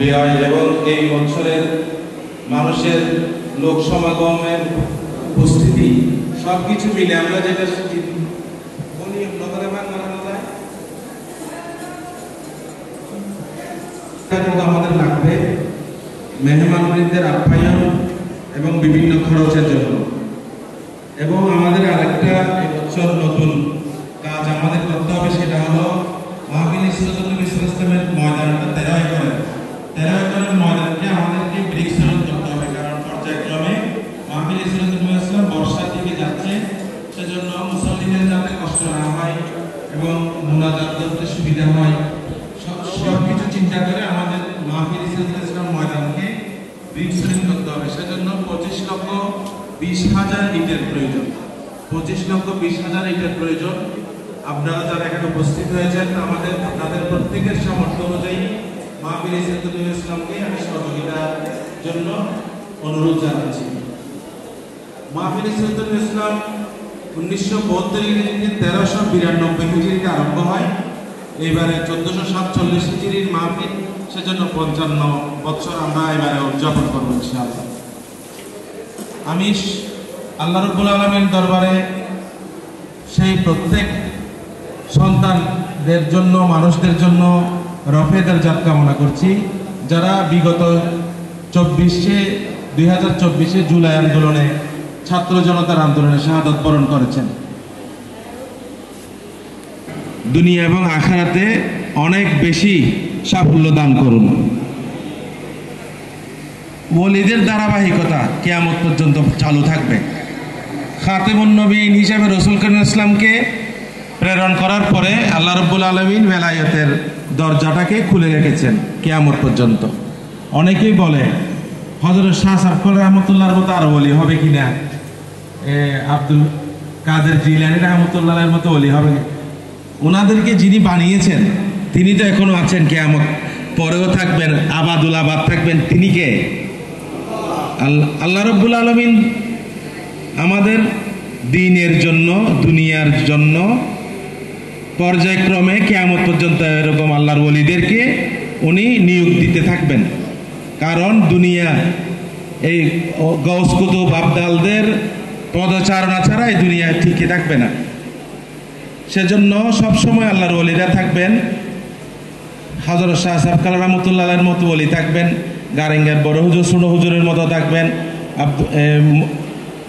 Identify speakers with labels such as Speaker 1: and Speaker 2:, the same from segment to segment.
Speaker 1: ব্যয় এবং এই বছরের মানুষের লোক সমাগমের উপস্থিতি সবকিছু মিলে আমরা যেটা আমাদের লাগবে মেহমানদের আপ্যায়ন এবং বিভিন্ন খরচের জন্য। এবং আমাদের আরেকটা এবছর নতুন কাজ আমাদের করতে হবে, সেটা হলো মাহফিল ইসলামের ময়দানটা 13 একরের ময়দানকে আমাদেরকে বৃক্ষরোপণ করতে হবে, কারণ পর্যায়ক্রমে মাহফিল ইসলাম বর্ষার দিকে যাচ্ছে, সেজন্য মুসল্লিদের যাতে কষ্ট না হয় এবং মুনাজাত করতে সুবিধা হয়, সবকিছু চিন্তা করে আমাদের মাহফিল ইসলাম ময়দানকে বৃক্ষরোপণ করতে হবে। সেজন্য 25,20,000 ইটের প্রয়োজন। 25,20,000 ইটের প্রয়োজন। আপনারা যারা এখানে উপস্থিত হয়েছেন আপনাদের প্রত্যেকের সামর্থ্য অনুযায়ী মাহফিল ইসলামকে আমি সহযোগিতার জন্য অনুরোধ জানাচ্ছি। মাহফিল ইসলাম 1972 হিজরিতে 1392 হিজরিতে আরম্ভ হয়। এইবারে 1447 হিজরির মাহফিল, সেজন্য 55 বছর আমরা এবারে উদযাপন করবো ইনশাআল্লাহ। আমি আল্লাহ রাব্বুল আলামিন দরবারে সেই প্রত্যেক সন্তানদের জন্য, মানুষদের জন্য রফে দরজাত কামনা করছি, যারা বিগত 2024 জুলাই আন্দোলনে, ছাত্র জনতার আন্দোলনে শাহাদাত বরণ করেছেন। দুনিয়া এবং আখিরাতে অনেক বেশি সাফল্য দান করুন। ওলিদের ধারাবাহিকতা কিয়ামত পর্যন্ত চালু থাকবে। খাতেমুন নবীন হিসেবে রাসূল করিম ইসলামকে প্রেরণ করার পরে আল্লাহ রাব্বুল আলামিন বেলায়েতের দরজাটাকে খুলে রেখেছেন কিয়ামত পর্যন্ত। অনেকেই বলে হযরত শাহ সাফকর রহমতুল্লাহর মতো আরো ওলি হবে কিনা, আব্দুল কাদের জিলানী রহমতুল্লাহের মতো ওলি হবে। ওনাদেরকে যিনি বানিয়েছেন তিনি তো এখনো আছেন, কিয়ামত পরেও থাকবেন, আবাদুল আবাদ থাকবেন। তিনি কে? আল্লাহ রাব্বুল আলামিন আমাদের দ্বীনের জন্য, দুনিয়ার জন্য পর্যায়ক্রমে কিয়ামত পর্যন্ত এরকম আল্লাহর ওলিদেরকে উনি নিয়োগ দিতে থাকবেন। কারণ দুনিয়া এই গাউস কুতুব আবদালদের পদচারণা ছাড়া এই দুনিয়া ঠিকই থাকবে না। সেজন্য সবসময় আল্লাহর ওলিরা থাকবেন। হযরত শাহ সাফকার রহমতুল্লাহের মতো ওলি থাকবেন, গারেঙ্গার বড় হুজুর ছোট হুজুরের মতো থাকবেন,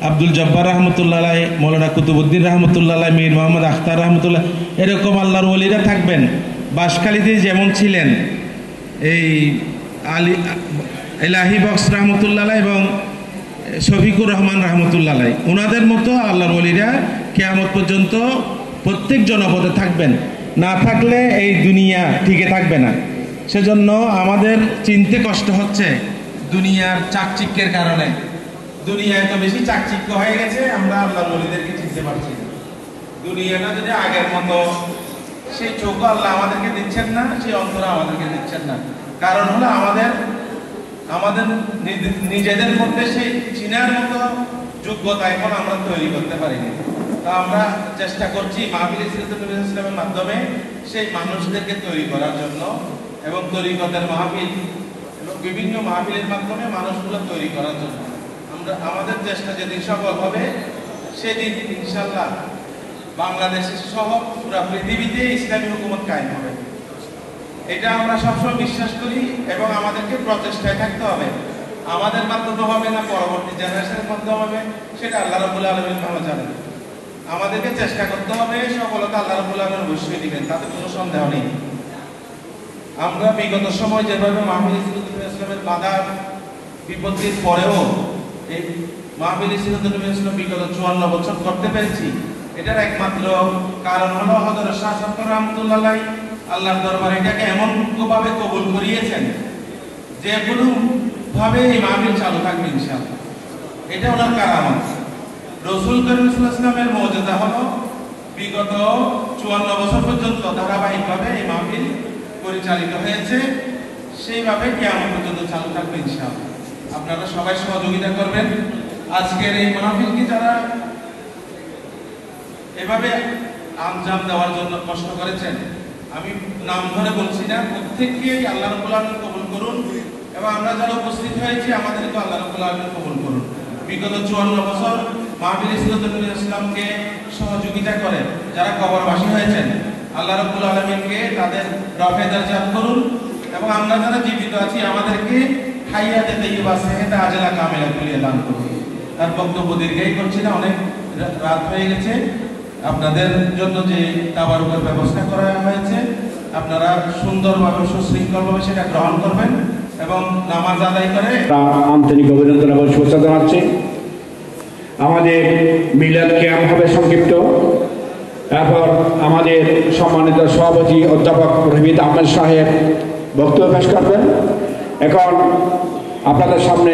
Speaker 1: আব্দুল জব্বার রহমতুল্লাহ, মৌলানা কুতুবুদ্দিন রহমতুল্লাহ, মীর মোহাম্মদ আখতার রহমতুল্লাহ, এরকম আল্লাহর ওলিরা থাকবেন। বাঁশখালীতে যেমন ছিলেন এই এলাহি বক্স রহমতুল্লাহ এবং শফিকুর রহমান রহমতুল্লাহ, ওনাদের মতো আল্লাহর ওলিরা কিয়ামত পর্যন্ত প্রত্যেক জনপদে থাকবেন। না থাকলে এই দুনিয়া টিকে থাকবে না। সেজন্য আমাদের চিনতে কষ্ট হচ্ছে দুনিয়ার চাকচিক্যের কারণে। দুনিয়া এত বেশি চাকচিক্য হয়ে গেছে, আমরা আল্লাহর ওলিদেরকে চিনতে পারছি না। দুনিয়াটা যদি আগের মতো, সেই চোখ আল্লাহ আমাদেরকে দিচ্ছেন না, সেই অন্তর আমাদেরকে দিচ্ছেন না। কারণ হলো আমাদের নিজেদের মধ্যে সেই চিনার মতো যোগ্যতা এখন আমরা তৈরি করতে পারিনি। তা আমরা চেষ্টা করছি মাহফিল ইসলামের মাধ্যমে সেই মানুষদেরকে তৈরি করার জন্য, এবং তরিকতের মাহফিল এবং বিভিন্ন মাহফিলের মাধ্যমে মানুষগুলো তৈরি করার জন্য আমাদের চেষ্টা যেদিন সফল হবে, সেদিন ইনশাল্লাহ বাংলাদেশের সহ পুরো পৃথিবীতে ইসলামী হুকুমত কায়েম হবে। এটা আমরা সবসময় বিশ্বাস করি এবং আমাদেরকে প্রচেষ্টায় থাকতে হবে। আমাদের মাধ্যমে হবে না, পরবর্তী জেনারেশনের মাধ্যমে হবে, সেটা আল্লাহ রাব্বুল আলামিন ভালো জানেন। আমাদেরকে চেষ্টা করতে হবে, সফলতা আল্লাহ রাব্বুল আলামিন অবশ্যই দিবেন, তাতে কোনো সন্দেহ নেই। আমরা বিগত সময় যেভাবে মাহফিল ইসলামের বাধা বিপত্তির পরেও এই মাহফিল ইসলাম বিগত 54 বছর করতে পেরেছি, এটার একমাত্র কারণ হলো হযরত শাহ সাফকর রহমতুল্লাহ আল্লাহর দরবারে এটাকে এমনভাবে কবুল করিয়েছেন যে কোনো ভাবে এই মাহফিল চালু থাকবে ইনশাআল্লাহ। এটা ওনার কারামত। রাসূল করিম সাল্লাল্লাহু আলাইহি ওয়াসাল্লামের মুজিজা হলো বিগত 54 বছর পর্যন্ত ধারাবাহিকভাবে এই মাহফিল পরিচালিত হয়েছে, সেইভাবে কিয়ামত পর্যন্ত চালু থাকবে ইনশাআল্লাহ। আপনারা সবাই সহযোগিতা করবেন। আজকের এই মাহফিলকে যারা এভাবে আঞ্জাম দেওয়ার জন্য কষ্ট করেছেন, আমি নাম ধরে বলছি না, প্রত্যেককেই আল্লাহ রাব্বুল আলামিন কবুল করুন এবং আমরা যারা উপস্থিত হয়েছি আমাদেরকে আল্লাহ রাব্বুল আলামিন কবুল করুন। বিগত 54 বছর মাহফিল ইসলাতুল ইসলামকে সহযোগিতা করে যারা কবরবাসী হয়েছেন, আল্লাহ রাব্বুল আলামিনকে তাদের রফে দরজাত করুন এবং আমরা যারা জীবিত আছি আমাদেরকে হায়াতে তাইয়্যিবা সেহতে আজলা কামিলা কুলিয়া দান করুন। তার বক্তব্য দীর্ঘায়ী করছি না, অনেক রাত হয়ে গেছে। আপনাদের জন্য যে তাবারুকের ব্যবস্থা করা হয়েছে আপনারা সুন্দরভাবে সুশৃঙ্খলভাবে সেটা গ্রহণ করবেন এবং নামাজ আদায় করে
Speaker 2: আন্তরিক অভিনন্দন এবং শুভেচ্ছা জানাচ্ছি। আমাদের মিলাদ কিয়াম হবে সংক্ষিপ্ত, এরপর আমাদের সম্মানিত সভাপতি অধ্যাপক রহিমিত আহমেদ সাহেব বক্তব্য পেশ করবেন। এখন আপনাদের সামনে